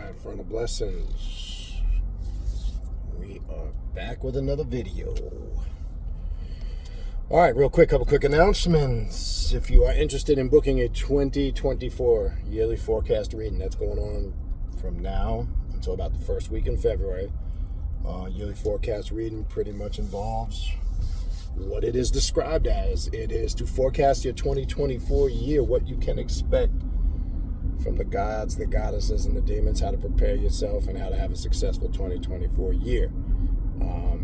Infernal Blessings. We are back with another video. Alright, real quick, couple quick announcements. If you are interested in booking a 2024 yearly forecast reading, that's going on from now until about the first week in February. Yearly forecast reading pretty much involves what it is described as. It is to forecast your 2024 year, what you can expect from the gods, the goddesses, and the demons, how to prepare yourself and how to have a successful 2024 year.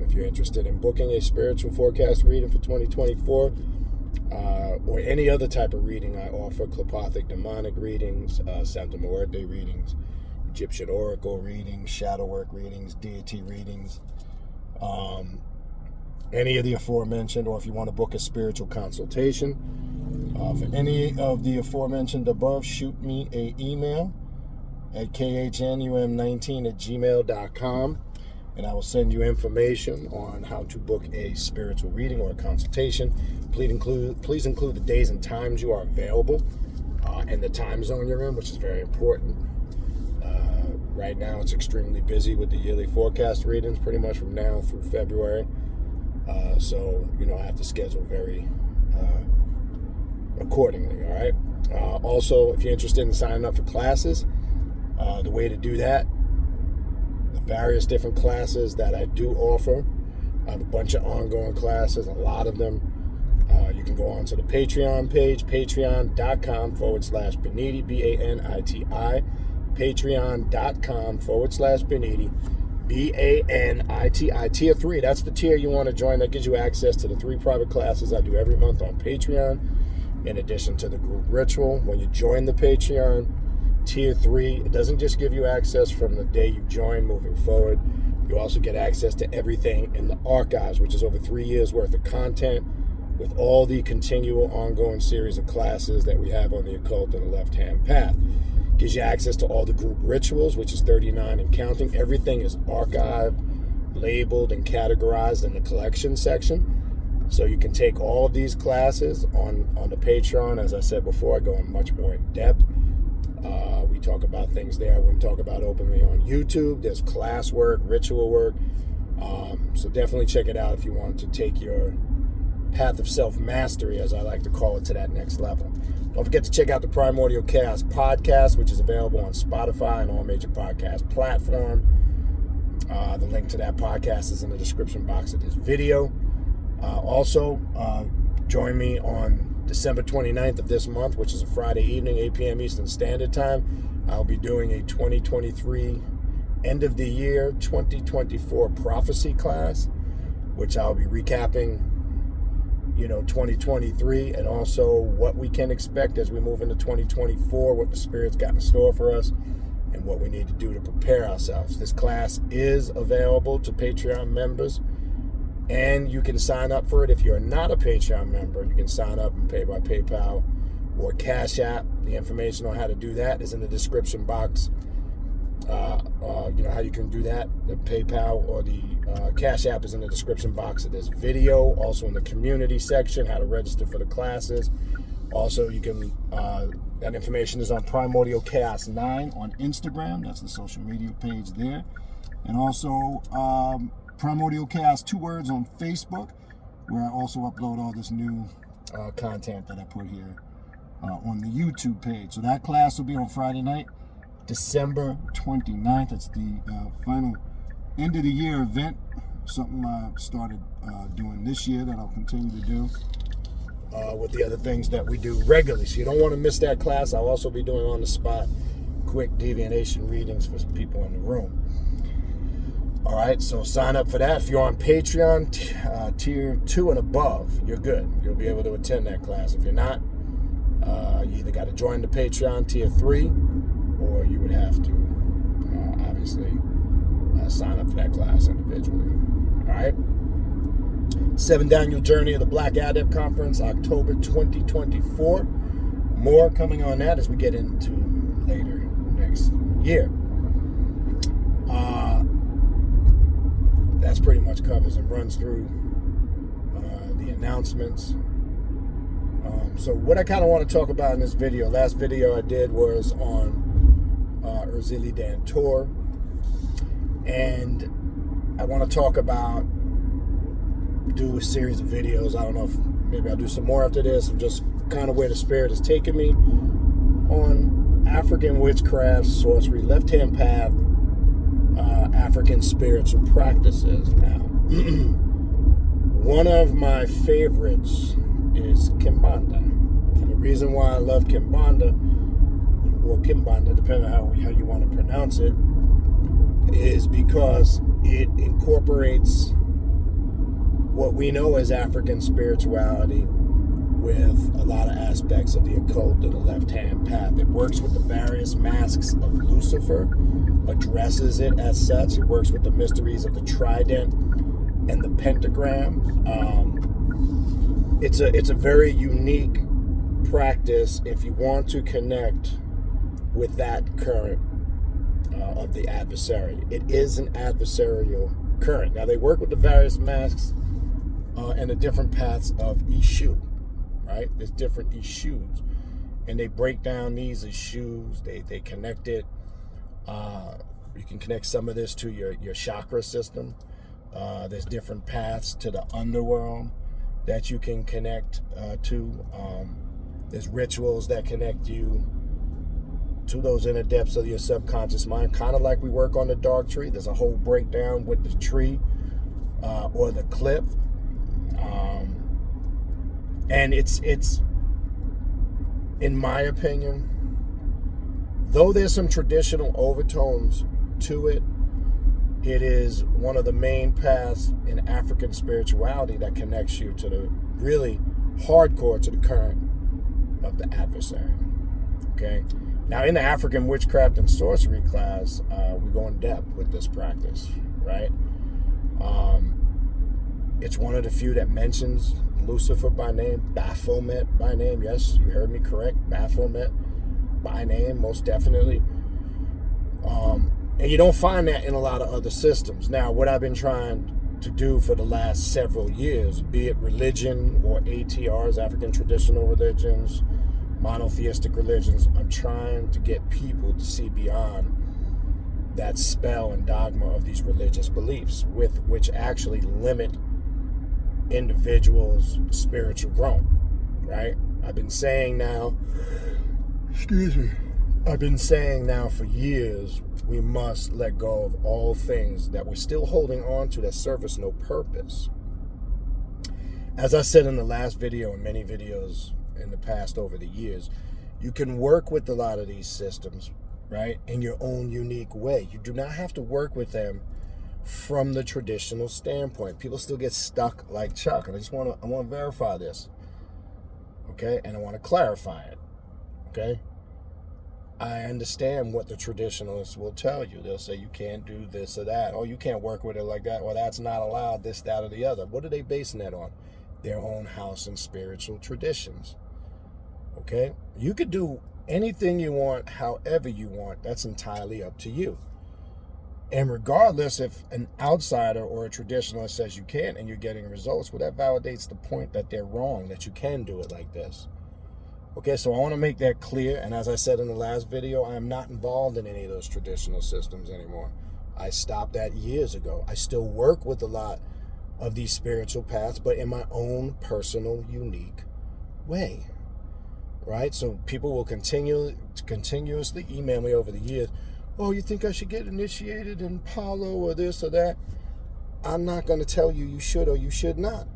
If you're interested in booking a spiritual forecast reading for 2024, or any other type of reading, I offer telepathic demonic readings, Santa Muerte readings, Egyptian oracle readings, shadow work readings, deity readings, any of the aforementioned, or if you want to book a spiritual consultation, for any of the aforementioned above, shoot me an email at khnum19@gmail.com, and I will send you information on how to book a spiritual reading or a consultation. Please include the days and times you are available, and the time zone you're in, which is very important. Right now, it's extremely busy with the yearly forecast readings, pretty much from now through February. So, I have to schedule very accordingly, all right? Also, if you're interested in signing up for classes, the way to do that, the various different classes that I do offer, I have a bunch of ongoing classes, a lot of them. You can go on to the Patreon page, patreon.com/Baniti, Baniti, patreon.com/Baniti, Baniti. Tier 3, that's the tier you want to join. That gives you access to the 3 private classes I do every month on Patreon, in addition to the group ritual. When you join the Patreon, Tier 3, it doesn't just give you access from the day you join moving forward. You also get access to everything in the archives, which is over 3 years worth of content, with all the continual ongoing series of classes that we have on the occult and the left-hand path. Gives you access to all the group rituals, which is 39 and counting. Everything is archived, labeled, and categorized in the collection section. So you can take all of these classes on the Patreon. As I said before, I go in much more in depth. We talk about things there I wouldn't talk about openly on YouTube. There's class work, ritual work. So definitely check it out if you want to take your path of self-mastery, as I like to call it, to that next level. Don't forget to check out the Primordial Chaos podcast, which is available on Spotify and all major podcast platforms. The link to that podcast is in the description box of this video. Also, join me on December 29th of this month, which is a Friday evening, 8 p.m. Eastern Standard Time. I'll be doing a 2023 end of the year 2024 prophecy class, which I'll be recapping 2023, and also what we can expect as we move into 2024, what the Spirit's got in store for us, and what we need to do to prepare ourselves. This class is available to Patreon members, and you can sign up for it. If you're not a Patreon member, you can sign up and pay by PayPal or Cashapp. The information on how to do that is in the description box. How you can do that. The PayPal or the Cash App is in the description box of this video. Also in the community section, how to register for the classes. Also, you can that information is on Primordial Chaos 9 on Instagram. That's the social media page there. And also Primordial Chaos 2 words on Facebook, where I also upload all this new content that I put here on the YouTube page. So that class will be on Friday night, December 29th. It's the final end of the year event, something I started doing this year that I'll continue to do with the other things that we do regularly. So you don't want to miss that class. I'll also be doing on the spot quick divination readings for people in the room. All right, so sign up for that. If you're on Patreon, tier 2 and above, you're good. You'll be able to attend that class. If you're not, you either got to join the Patreon tier 3, or you would have to obviously sign up for that class individually. All right. 7th Annual Journey of the Black Adept Conference, October 2024. More coming on that as we get into later next year. That's pretty much covers and runs through the announcements. So what I kind of want to talk about in this video, last video I did was on Urzili Dantor. And I want to talk about, do a series of videos. I don't know if maybe I'll do some more after this, of just kind of where the spirit has taken me on African witchcraft, sorcery, left-hand path, African spiritual practices. Now, one of my favorites is Quimbanda. And the reason why I love Quimbanda, or Quimbanda, depending on how you want to pronounce it, is because it incorporates what we know as African spirituality with a lot of aspects of the occult and the left-hand path. It works with the various masks of Lucifer, addresses it as such. It works with the mysteries of the trident and the pentagram. It's a very unique practice if you want to connect with that current of the adversary. It is an adversarial current. Now, they work with the various masks and the different paths of Eshu, right? There's different Eshus, and they break down these Eshus. They connect it. You can connect some of this to your chakra system. There's different paths to the underworld that you can connect to. There's rituals that connect you to those inner depths of your subconscious mind, kind of like we work on the dark tree. There's a whole breakdown with the tree or the cliff. And it's in my opinion, though there's some traditional overtones to it, it is one of the main paths in African spirituality that connects you to the really hardcore, to the current of the adversary. Okay? Now, in the African witchcraft and sorcery class, we go in depth with this practice, right? It's one of the few that mentions Lucifer by name, Baphomet by name. Yes, you heard me correct. Baphomet by name, most definitely. And you don't find that in a lot of other systems. Now, what I've been trying to do for the last several years, be it religion or ATRs, African traditional religions, monotheistic religions, I'm trying to get people to see beyond that spell and dogma of these religious beliefs, with which actually limit individuals' spiritual growth, right? I've been saying now for years, we must let go of all things that we're still holding on to that serve us no purpose. As I said in the last video and many videos in the past over the years, you can work with a lot of these systems, right, in your own unique way. You do not have to work with them from the traditional standpoint. People still get stuck like Chuck, and I want to verify this, okay, and I want to clarify it, okay. I understand what the traditionalists will tell you. They'll say you can't do this or that. Oh, you can't work with it like that. Well, that's not allowed, this, that, or the other. What are they basing that on? Their own house and spiritual traditions. Okay? You could do anything you want, however you want. That's entirely up to you. And regardless if an outsider or a traditionalist says you can't and you're getting results, well, that validates the point that they're wrong, that you can do it like this. Okay, so I want to make that clear. And as I said in the last video, I am not involved in any of those traditional systems anymore. I stopped that years ago. I still work with a lot of these spiritual paths, but in my own personal, unique way. Right? So people will continuously email me over the years, oh, you think I should get initiated in Palo or this or that? I'm not going to tell you you should or you should not.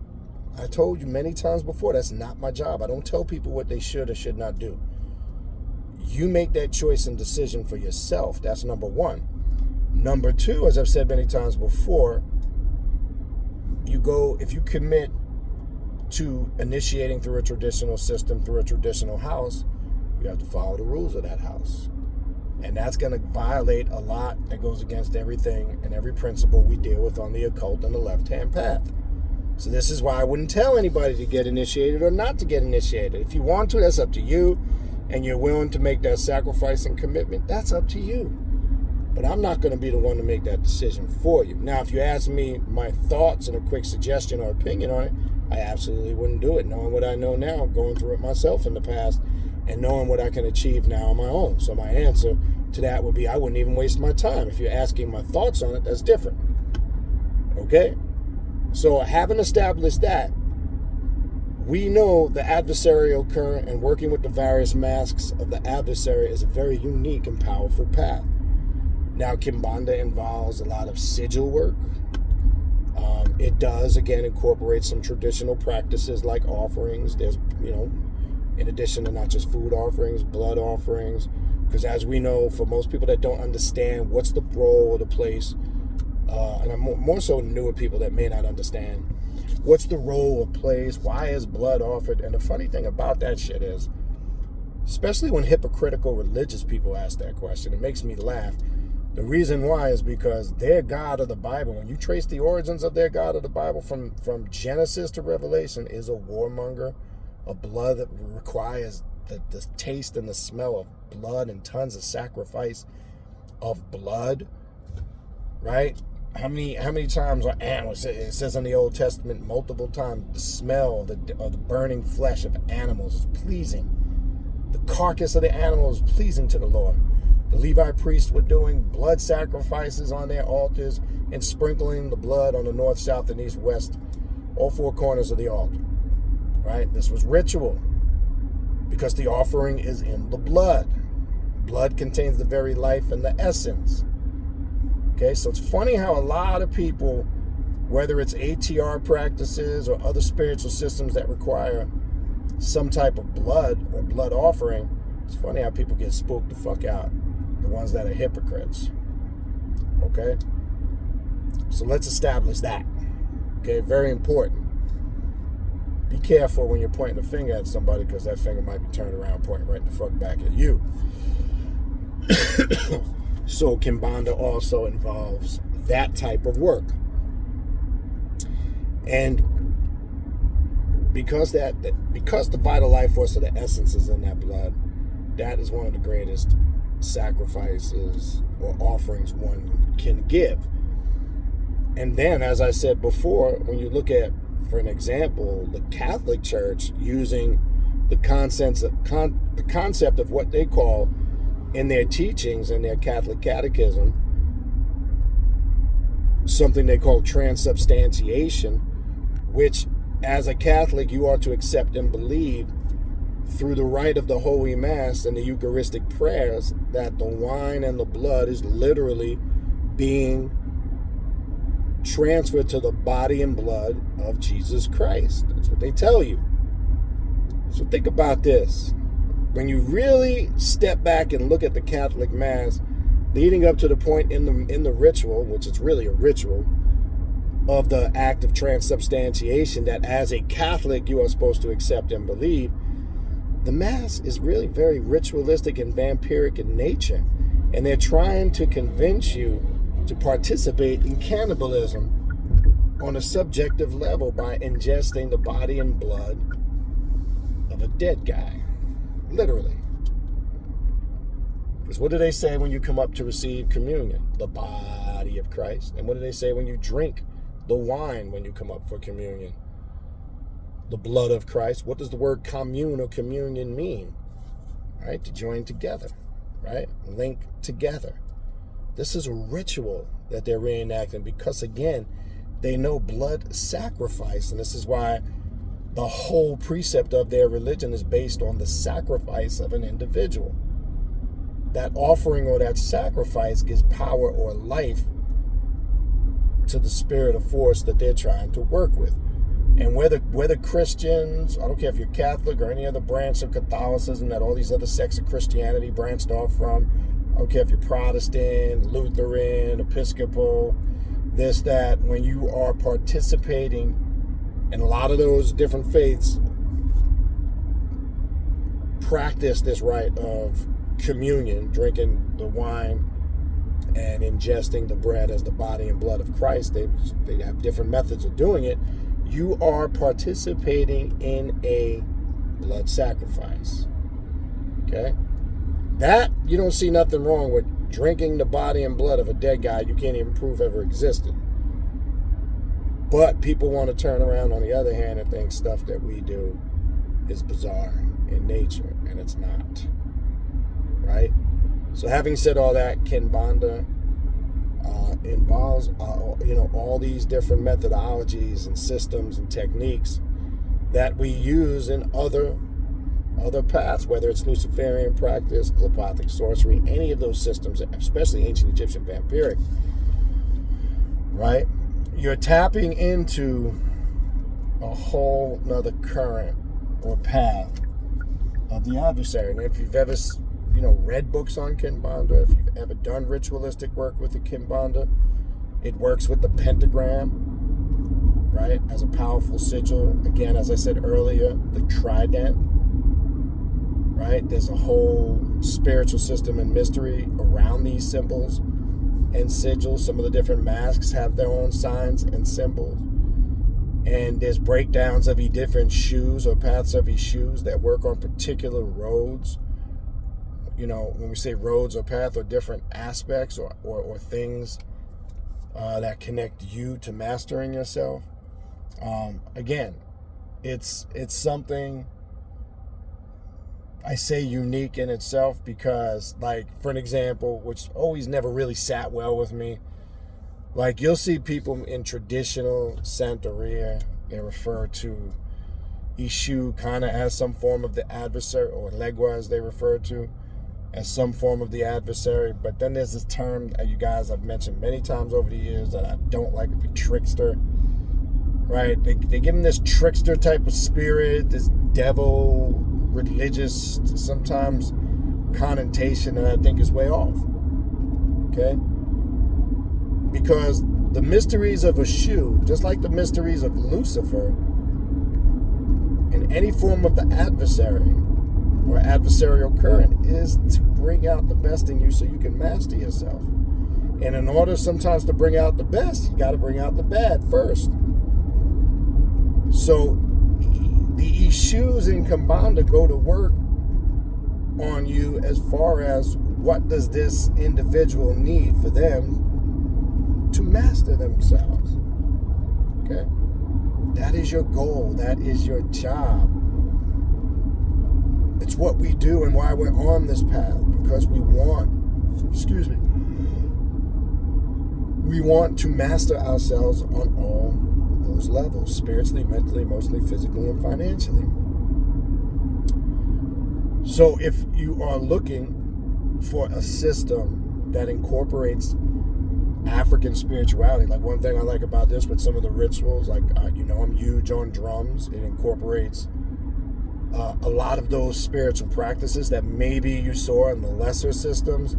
I told you many times before, that's not my job. I don't tell people what they should or should not do. You make that choice and decision for yourself. That's number one. Number two, as I've said many times before, if you commit to initiating through a traditional system, through a traditional house, you have to follow the rules of that house. And that's going to violate a lot that goes against everything and every principle we deal with on the occult and the left-hand path. So this is why I wouldn't tell anybody to get initiated or not to get initiated. If you want to, that's up to you, and you're willing to make that sacrifice and commitment, that's up to you. But I'm not going to be the one to make that decision for you. Now, if you ask me my thoughts and a quick suggestion or opinion on it, I absolutely wouldn't do it, knowing what I know now, going through it myself in the past, and knowing what I can achieve now on my own. So my answer to that would be, I wouldn't even waste my time. If you're asking my thoughts on it, that's different. Okay? So having established that, we know the adversarial current and working with the various masks of the adversary is a very unique and powerful path. Now, Quimbanda involves a lot of sigil work. It does, again, incorporate some traditional practices like offerings. There's, in addition to not just food offerings, blood offerings. Because as we know, for most people that don't understand what's the role or the place, and I'm more so newer people that may not understand, what's the role or place, why is blood offered? And the funny thing about that shit is, especially when hypocritical religious people ask that question, it makes me laugh. The reason why is because their God of the Bible, when you trace the origins of their God of the Bible from Genesis to Revelation, is a warmonger, a blood that requires the taste and the smell of blood and tons of sacrifice of blood, right? How many times are animals? It says in the Old Testament multiple times, the smell of the burning flesh of animals is pleasing. The carcass of the animal is pleasing to the Lord. The Levi priests were doing blood sacrifices on their altars and sprinkling the blood on the north, south, and east, west, all four corners of the altar. Right? This was ritual because the offering is in the blood. Blood contains the very life and the essence. Okay, so it's funny how a lot of people, whether it's ATR practices or other spiritual systems that require some type of blood or blood offering, it's funny how people get spooked the fuck out. The ones that are hypocrites. Okay? So let's establish that. Okay, very important. Be careful when you're pointing a finger at somebody, because that finger might be turned around pointing right the fuck back at you. So Quimbanda also involves that type of work. And because the vital life force of the essence is in that blood, that is one of the greatest sacrifices or offerings one can give. And then, as I said before, when you look at, for an example, the Catholic Church using the concept of what they call in their teachings in their Catholic catechism something they call transubstantiation, which as a Catholic you are to accept and believe through the rite of the Holy Mass and the Eucharistic prayers that the wine and the blood is literally being transferred to the body and blood of Jesus Christ. That's what they tell you. So think about this. When you really step back and look at the Catholic Mass, leading up to the point in the ritual, which is really a ritual, of the act of transubstantiation that as a Catholic you are supposed to accept and believe, the Mass is really very ritualistic and vampiric in nature. And they're trying to convince you to participate in cannibalism on a subjective level by ingesting the body and blood of a dead guy. Literally. Because what do they say when you come up to receive communion? The body of Christ. And what do they say when you drink the wine when you come up for communion? The blood of Christ. What does the word commune or communion mean? Right? To join together. Right? Link together. This is a ritual that they're reenacting because, again, they know blood sacrifice. And this is why the whole precept of their religion is based on the sacrifice of an individual. That offering or that sacrifice gives power or life to the spirit of force that they're trying to work with. And whether Christians, I don't care if you're Catholic or any other branch of Catholicism that all these other sects of Christianity branched off from, I don't care if you're Protestant, Lutheran, Episcopal, this, that, when you are participating in a lot of those different faiths, practice this rite of communion, drinking the wine and ingesting the bread as the body and blood of Christ. They have different methods of doing it. You are participating in a blood sacrifice. Okay? That, you don't see nothing wrong with drinking the body and blood of a dead guy you can't even prove ever existed. But people want to turn around on the other hand and think stuff that we do is bizarre in nature, and it's not. Right? So having said all that, Quimbanda involves all these different methodologies and systems and techniques that we use in other paths, whether it's Luciferian practice, telepathic sorcery, any of those systems, especially ancient Egyptian vampiric, right? You're tapping into a whole nother current or path of the adversary. And if you've ever read books on Quimbanda, if you've ever done ritualistic work with the Quimbanda, it works with the pentagram, right, as a powerful sigil. Again, as I said earlier, the trident, right? There's a whole spiritual system and mystery around these symbols and sigils. Some of the different masks have their own signs and symbols. And there's breakdowns of different shoes or paths of shoes that work on particular roads. When we say roads or path or different aspects or things that connect you to mastering yourself. Again, it's something, I say, unique in itself because, like, for an example, which always never really sat well with me, like, you'll see people in traditional Santeria, they refer to Eshu kind of as some form of the adversary, or Legua as they refer to, as some form of the adversary. But then there's this term that you guys I've mentioned many times over the years that I don't like, the trickster, right? They give him this trickster type of spirit, this devil, religious, sometimes connotation that I think is way off, okay? Because the mysteries of Eshu, just like the mysteries of Lucifer, in any form of the adversary or adversarial current, is to bring out the best in you so you can master yourself. And in order sometimes to bring out the best, you got to bring out the bad first. So the Eshus in Quimbanda go to work on you as far as what does this individual need for them to master themselves. Okay? That is your goal. That is your job. It's what we do and why we're on this path, because we want to master ourselves on all those levels: spiritually, mentally, emotionally, physically, and financially. So if you are looking for a system that incorporates African spirituality, like, one thing I like about this with some of the rituals, like, I'm huge on drums. It incorporates a lot of those spiritual practices that maybe you saw in the lesser systems,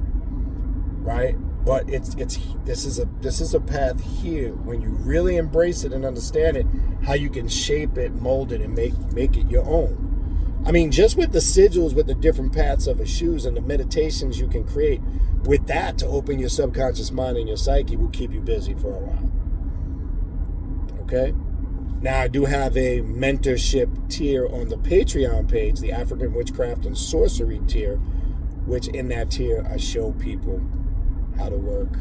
right? But this is a path here, when you really embrace it and understand it, how you can shape it, mold it, and make it your own. I mean, just with the sigils, with the different paths of Eshus and the meditations you can create with that to open your subconscious mind and your psyche will keep you busy for a while. Okay? Now, I do have a mentorship tier on the Patreon page, the African Witchcraft and Sorcery tier, which in that tier I show people how to work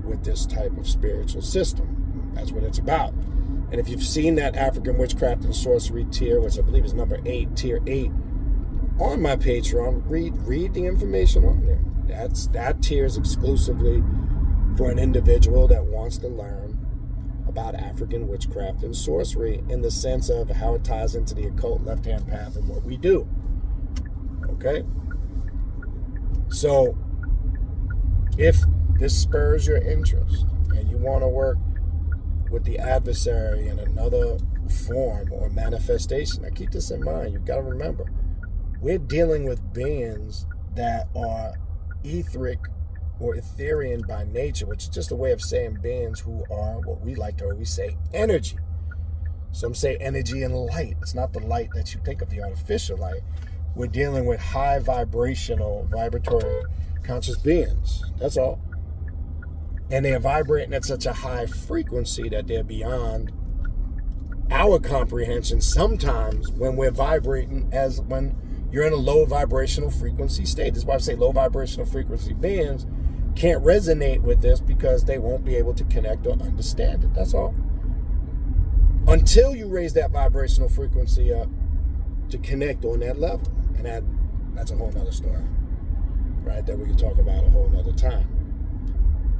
with this type of spiritual system. That's what it's about. And if you've seen that African Witchcraft and Sorcery tier, which I believe is number 8, tier 8, on my Patreon, read the information on there. That tier is exclusively for an individual that wants to learn about African witchcraft and sorcery in the sense of how it ties into the occult left-hand path and what we do. Okay? So, if this spurs your interest and you want to work with the adversary in another form or manifestation, now keep this in mind. You've got to remember, we're dealing with beings that are etheric or Etherean by nature, which is just a way of saying beings who are what we like to always say, energy. Some say energy and light. It's not the light that you think of, the artificial light. We're dealing with high vibratory conscious beings. That's all. And they're vibrating at such a high frequency that they're beyond our comprehension sometimes when we're vibrating, as when you're in a low vibrational frequency state. That's why I say low vibrational frequency beings can't resonate with this, because they won't be able to connect or understand it. That's all. Until you raise that vibrational frequency up to connect on that level. And that's a whole nother story. right, that we can talk about a whole nother time.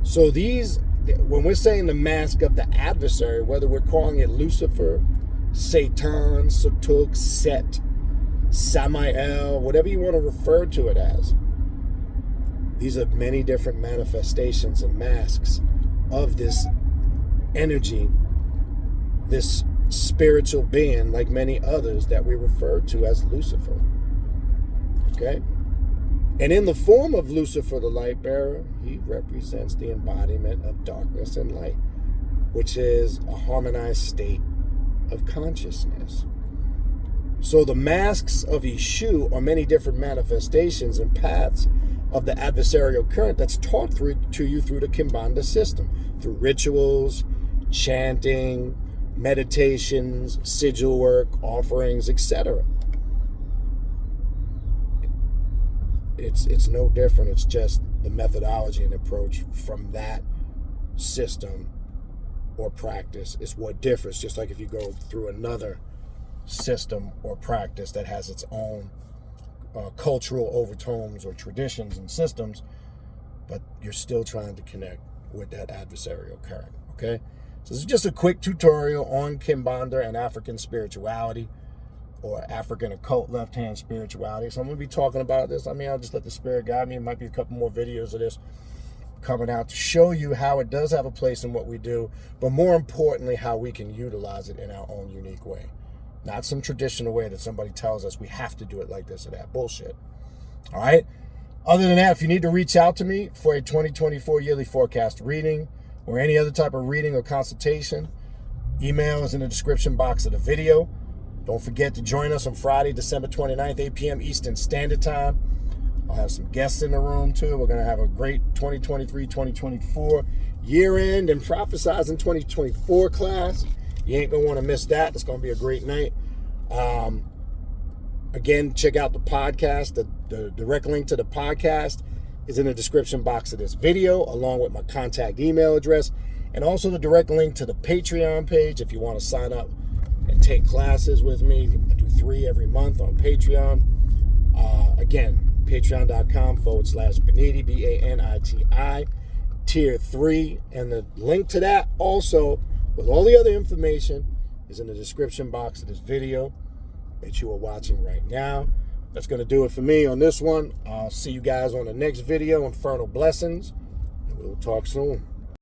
So these, when we're saying the mask of the adversary, whether we're calling it Lucifer, Satan, Satuk, Set, Samael, whatever you want to refer to it as, these are many different manifestations and masks of this energy, this spiritual being, like many others that we refer to as Lucifer. Okay? And in the form of Lucifer, the light bearer, he represents the embodiment of darkness and light, which is a harmonized state of consciousness. So the masks of Eshu are many different manifestations and paths of the adversarial current that's taught to you through the Quimbanda system, through rituals, chanting, meditations, sigil work, offerings, etc. It's no different. It's just the methodology and approach from that system or practice is what differs. Just like if you go through another system or practice that has its own cultural overtones or traditions and systems, but you're still trying to connect with that adversarial current. Okay, so this is just a quick tutorial on Quimbanda and African spirituality, or African occult left-hand spirituality. So I'm going to be talking about this. I mean, I'll just let the spirit guide me. It might be a couple more videos of this coming out to show you how it does have a place in what we do, but more importantly, how we can utilize it in our own unique way. Not some traditional way that somebody tells us we have to do it like this or that. Bullshit. All right? Other than that, if you need to reach out to me for a 2024 yearly forecast reading or any other type of reading or consultation, email is in the description box of the video. Don't forget to join us on Friday, December 29th, 8 p.m. Eastern Standard Time. I'll have some guests in the room, too. We're going to have a great 2023-2024 year-end and prophesizing 2024 class. You ain't going to want to miss that. It's going to be a great night. Again, check out the podcast. The direct link to the podcast is in the description box of this video, along with my contact email address, and also the direct link to the Patreon page if you want to sign up and take classes with me. I do 3 every month on Patreon. Again, patreon.com/Baniti, Baniti, tier 3. And the link to that also, with all the other information, is in the description box of this video that you are watching right now. That's going to do it for me on this one. I'll see you guys on the next video. Infernal blessings, and we'll talk soon.